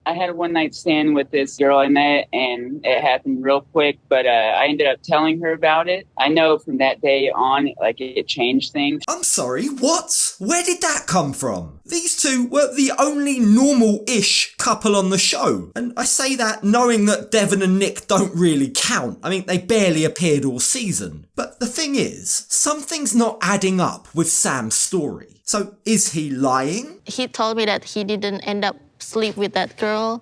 I had a one night stand with this girl I met, and it happened real quick, but I ended up telling her about it. I know from that day on, like, it changed things. I'm sorry, what? Where did that come from? These two were the only normal-ish couple on the show. And I say that knowing that Devon and Nick don't really count. I mean, they barely appeared all season. But the thing is, something's not adding up with Sam's story. So is he lying? He told me that he didn't end up sleep with that girl,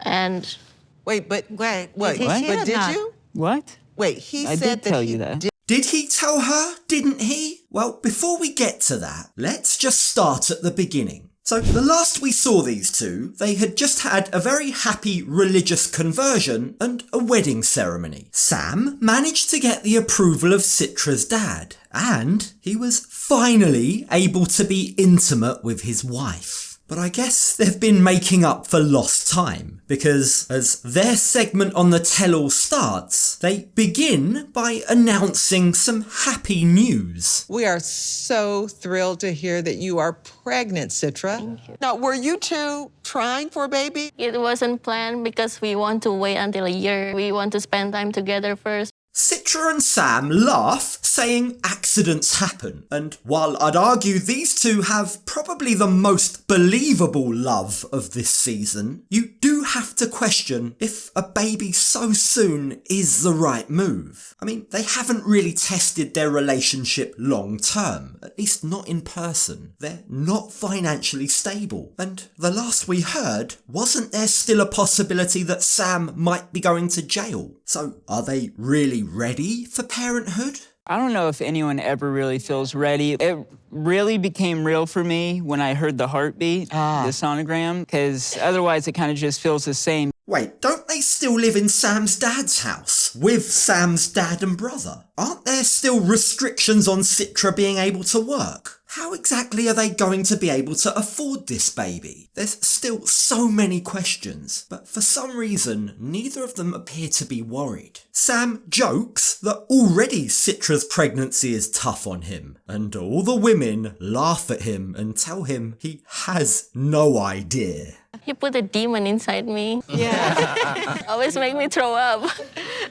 and... Wait, but what? But did you? What? Wait, he I said did tell you that. Did he tell her, didn't he? Well, before we get to that, let's just start at the beginning. So the last we saw these two, they had just had a very happy religious conversion and a wedding ceremony. Sam managed to get the approval of Citra's dad, and he was finally able to be intimate with his wife. But I guess they've been making up for lost time, because as their segment on the tell-all starts, they begin by announcing some happy news. We are so thrilled to hear that you are pregnant, Citra. Thank you. Now, were you two trying for a baby? It wasn't planned because we want to wait until a year. We want to spend time together first. Citra and Sam laugh, saying accidents happen, and while I'd argue these two have probably the most believable love of this season, you do have to question if a baby so soon is the right move. I mean, they haven't really tested their relationship long term, at least not in person. They're not financially stable, and the last we heard, wasn't there still a possibility that Sam might be going to jail? So are they really ready for parenthood? I don't know if anyone ever really feels ready. It really became real for me when I heard the heartbeat, the sonogram, because otherwise it kind of just feels the same. Wait, don't they still live in Sam's dad's house with Sam's dad and brother? Aren't there still restrictions on Citra being able to work? How exactly are they going to be able to afford this baby? There's still so many questions, but for some reason, neither of them appear to be worried. Sam jokes that already Citra's pregnancy is tough on him, and all the women laugh at him and tell him he has no idea. He put a demon inside me. Yeah. Always make me throw up.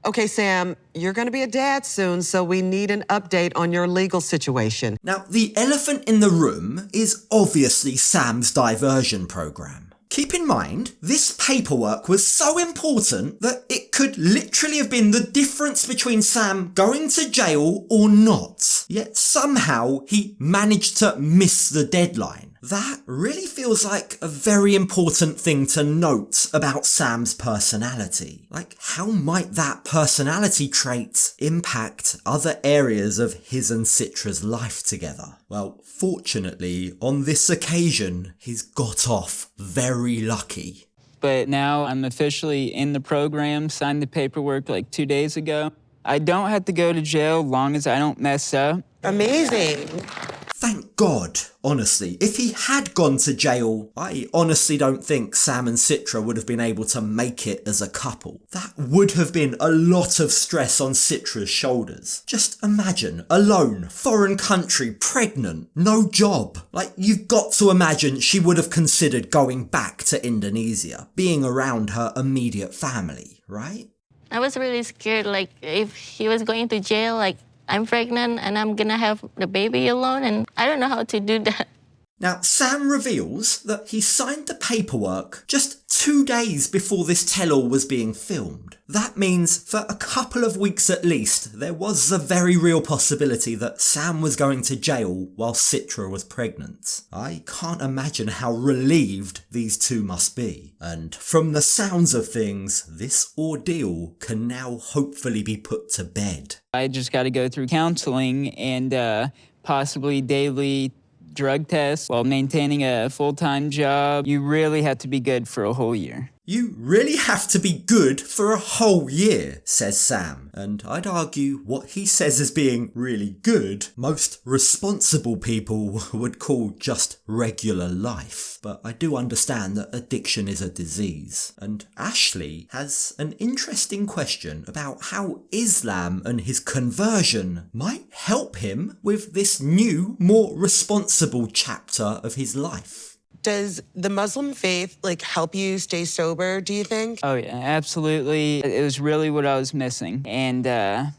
Okay, Sam, you're going to be a dad soon, so we need an update on your legal situation. Now, the elephant in the room is obviously Sam's diversion program. Keep in mind, this paperwork was so important that it could literally have been the difference between Sam going to jail or not. Yet somehow he managed to miss the deadline. That really feels like a very important thing to note about Sam's personality. Like, how might that personality trait impact other areas of his and Citra's life together? Well, fortunately, on this occasion, he's got off very lucky. But now I'm officially in the program, signed the paperwork like 2 days ago. I don't have to go to jail long as I don't mess up. Amazing. Thank God, honestly. If he had gone to jail, I honestly don't think Sam and Citra would have been able to make it as a couple. That would have been a lot of stress on Citra's shoulders. Just imagine, alone, foreign country, pregnant, no job. Like, you've got to imagine she would have considered going back to Indonesia, being around her immediate family, right? I was really scared, like, if he was going to jail, like, I'm pregnant and I'm gonna have the baby alone, and I don't know how to do that. Now, Sam reveals that he signed the paperwork just 2 days before this tell-all was being filmed. That means for a couple of weeks at least, there was the very real possibility that Sam was going to jail while Citra was pregnant. I can't imagine how relieved these two must be. And from the sounds of things, this ordeal can now hopefully be put to bed. I just got to go through counseling and possibly daily drug tests while maintaining a full-time job. You really have to be good for a whole year. You really have to be good for a whole year, says Sam. And I'd argue what he says as being really good, most responsible people would call just regular life. But I do understand that addiction is a disease. And Ashley has an interesting question about how Islam and his conversion might help him with this new, more responsible chapter of his life. Does the Muslim faith, help you stay sober, do you think? Oh, yeah, absolutely. It was really what I was missing, and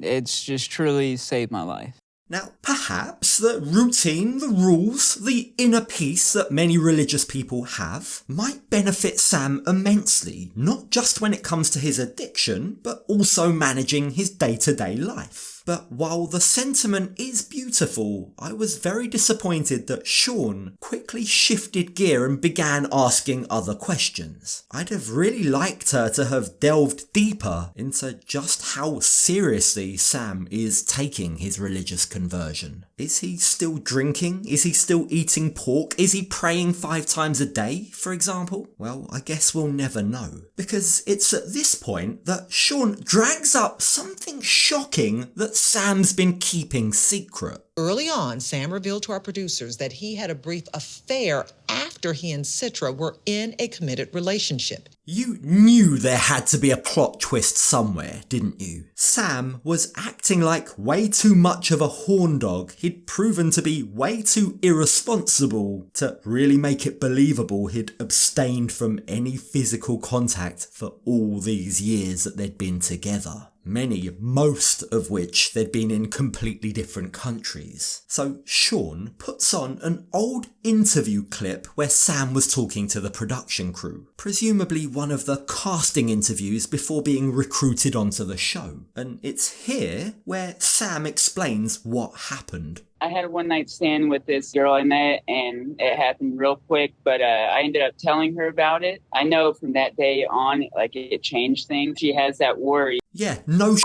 it's just truly saved my life. Now, perhaps the routine, the rules, the inner peace that many religious people have might benefit Sam immensely, not just when it comes to his addiction, but also managing his day-to-day life. But while the sentiment is beautiful, I was very disappointed that Sean quickly shifted gear and began asking other questions. I'd have really liked her to have delved deeper into just how seriously Sam is taking his religious conversion. Is he still drinking? Is he still eating pork? Is he praying 5 times a day, for example? Well, I guess we'll never know. Because it's at this point that Sean drags up something shocking that Sam's been keeping secret. Early on, Sam revealed to our producers that he had a brief affair after he and Citra were in a committed relationship. You knew there had to be a plot twist somewhere, didn't you? Sam was acting like way too much of a horn dog. He'd proven to be way too irresponsible to really make it believable he'd abstained from any physical contact for all these years that they'd been together. Most of which they'd been in completely different countries. So Sean puts on an old interview clip where Sam was talking to the production crew, presumably one of the casting interviews before being recruited onto the show. And it's here where Sam explains what happened. I had a one-night stand with this girl I met, and it happened real quick, but I ended up telling her about it. I know from that day on, it changed things. She has that worry. Yeah, no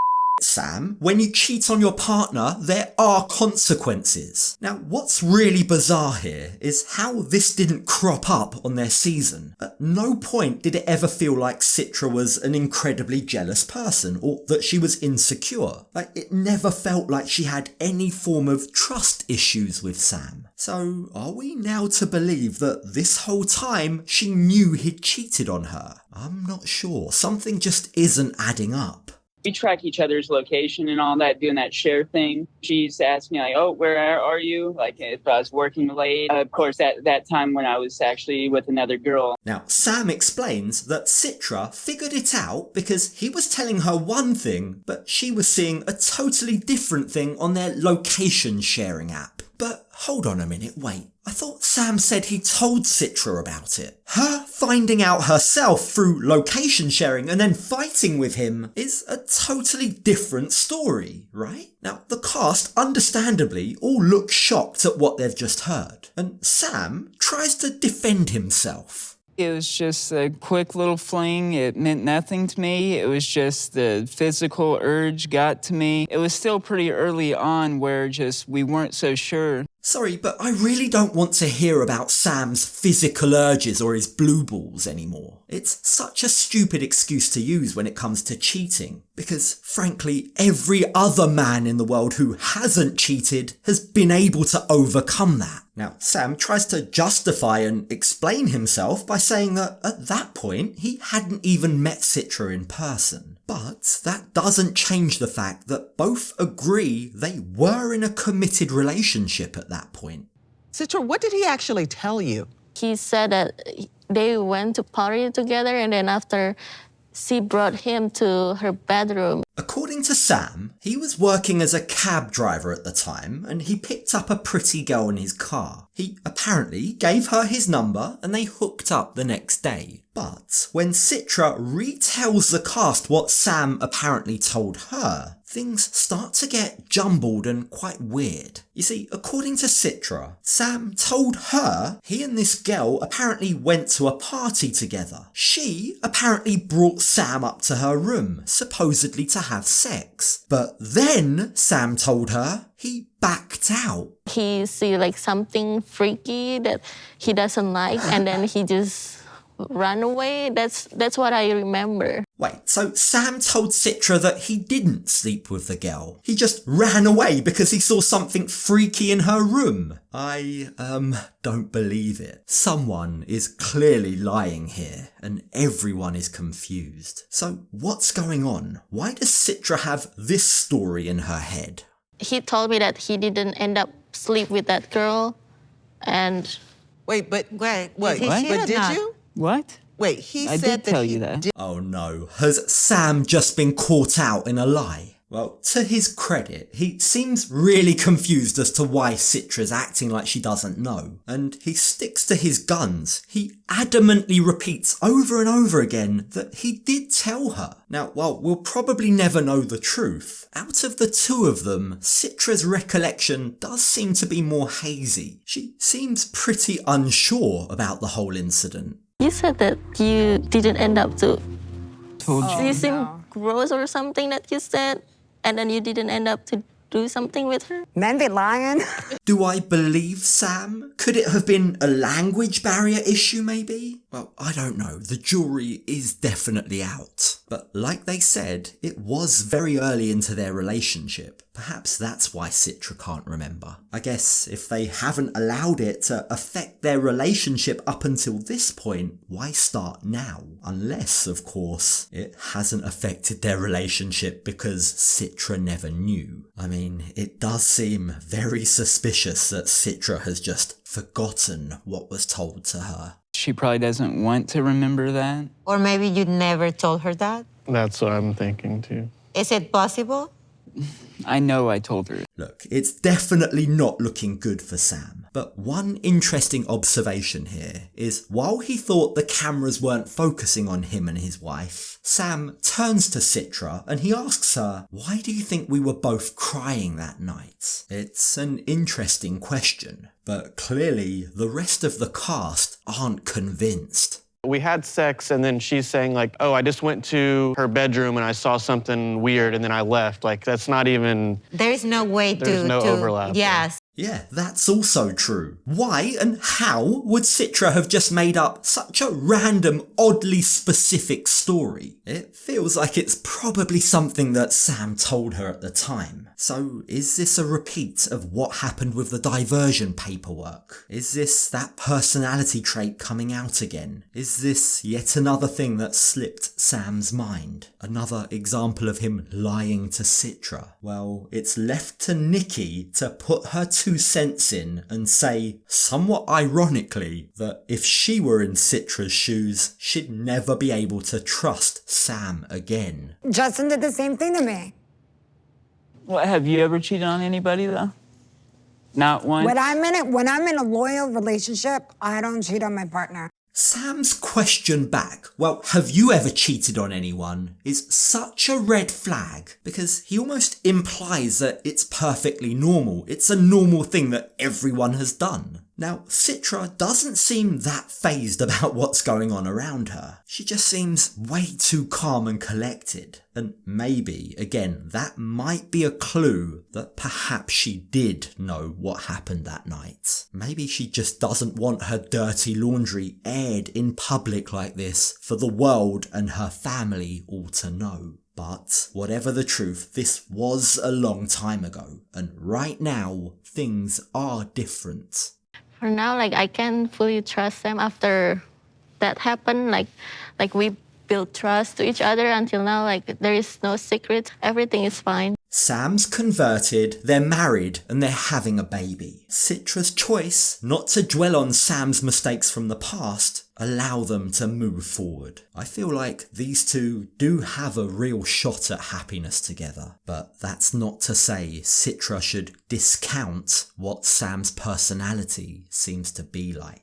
Sam. When you cheat on your partner, there are consequences. Now, what's really bizarre here is how this didn't crop up on their season. At no point did it ever feel like Citra was an incredibly jealous person or that she was insecure. It never felt like she had any form of trust issues with Sam. So, are we now to believe that this whole time she knew he'd cheated on her? I'm not sure. Something just isn't adding up. We track each other's location and all that, doing that share thing. She used to ask me, oh, where are you? If I was working late. Of course, at that time when I was actually with another girl. Now, Sam explains that Citra figured it out because he was telling her one thing, but she was seeing a totally different thing on their location sharing app. But hold on a minute, wait. I thought Sam said he told Citra about it. Her finding out herself through location sharing and then fighting with him is a totally different story, right? Now, the cast understandably all look shocked at what they've just heard, and Sam tries to defend himself. It was just a quick little fling. It meant nothing to me. It was just the physical urge got to me. It was still pretty early on where we weren't so sure. Sorry, but I really don't want to hear about Sam's physical urges or his blue balls anymore. It's such a stupid excuse to use when it comes to cheating, because frankly, every other man in the world who hasn't cheated has been able to overcome that. Now, Sam tries to justify and explain himself by saying that at that point, he hadn't even met Citra in person. But that doesn't change the fact that both agree they were in a committed relationship at that point. Citra, what did he actually tell you? He said that they went to party together, and then after, she brought him to her bedroom. According to Sam, he was working as a cab driver at the time, and he picked up a pretty girl in his car. He apparently gave her his number and they hooked up the next day. But when Citra retells the cast what Sam apparently told her, things start to get jumbled and quite weird. You see, according to Citra, Sam told her he and this girl apparently went to a party together. She apparently brought Sam up to her room, supposedly to have sex. But then Sam told her he backed out. He see something freaky that he doesn't like, and then he just ran away. That's what I remember. Wait, so Sam told Citra that he didn't sleep with the girl. He just ran away because he saw something freaky in her room. I don't believe it. Someone is clearly lying here, and everyone is confused. So what's going on? Why does Citra have this story in her head? He told me that he didn't end up sleep with that girl, and Wait, but Wait, wait, is he but or did not? you? What? Wait, he I said did tell that he you that. did. Oh no, has Sam just been caught out in a lie? Well, to his credit, he seems really confused as to why Citra's acting like she doesn't know, and he sticks to his guns. He adamantly repeats over and over again that he did tell her. Now, while we'll probably never know the truth, out of the two of them, Citra's recollection does seem to be more hazy. She seems pretty unsure about the whole incident. You said that you didn't end up to. Told you. You seem gross or something that you said, and then you didn't end up to do something with her. Men be lying. Do I believe Sam? Could it have been a language barrier issue maybe? Well, I don't know. The jury is definitely out. But like they said, it was very early into their relationship. Perhaps that's why Citra can't remember. I guess if they haven't allowed it to affect their relationship up until this point, why start now? Unless, of course, it hasn't affected their relationship because Citra never knew. I mean, it does seem very suspicious that Citra has just forgotten what was told to her. She probably doesn't want to remember that. Or maybe you never told her that. That's what I'm thinking too. Is it possible? I know I told her. Look, it's definitely not looking good for Sam. But one interesting observation here is while he thought the cameras weren't focusing on him and his wife, Sam turns to Citra and he asks her, "Why do you think we were both crying that night?" It's an interesting question, but clearly the rest of the cast aren't convinced. We had sex and then she's saying like, oh, I just went to her bedroom and I saw something weird and then I left. Like, that's not even... There is no way There's no overlap there. Yes. Yeah, that's also true. Why and how would Citra have just made up such a random, oddly specific story? It feels like it's probably something that Sam told her at the time. So is this a repeat of what happened with the diversion paperwork? Is this that personality trait coming out again? Is this yet another thing that slipped Sam's mind? Another example of him lying to Citra? Well, it's left to Nikki to put her 2 cents in and say, somewhat ironically, that if she were in Citra's shoes, she'd never be able to trust Sam again. Justin did the same thing to me. What, have you ever cheated on anybody though? Not once? When I'm in a loyal relationship, I don't cheat on my partner. Sam's question back, well, have you ever cheated on anyone, is such a red flag because he almost implies that it's perfectly normal. It's a normal thing that everyone has done. Now, Citra doesn't seem that fazed about what's going on around her. She just seems way too calm and collected. And maybe, again, that might be a clue that perhaps she did know what happened that night. Maybe she just doesn't want her dirty laundry aired in public like this for the world and her family all to know. But whatever the truth, this was a long time ago. And right now, things are different. For now, like I can fully trust them after that happened. Like we built trust to each other until now. Like there is no secret. Everything is fine. Sam's converted, they're married, and they're having a baby. Citra's choice not to dwell on Sam's mistakes from the past allow them to move forward. I feel like these two do have a real shot at happiness together, but that's not to say Citra should discount what Sam's personality seems to be like.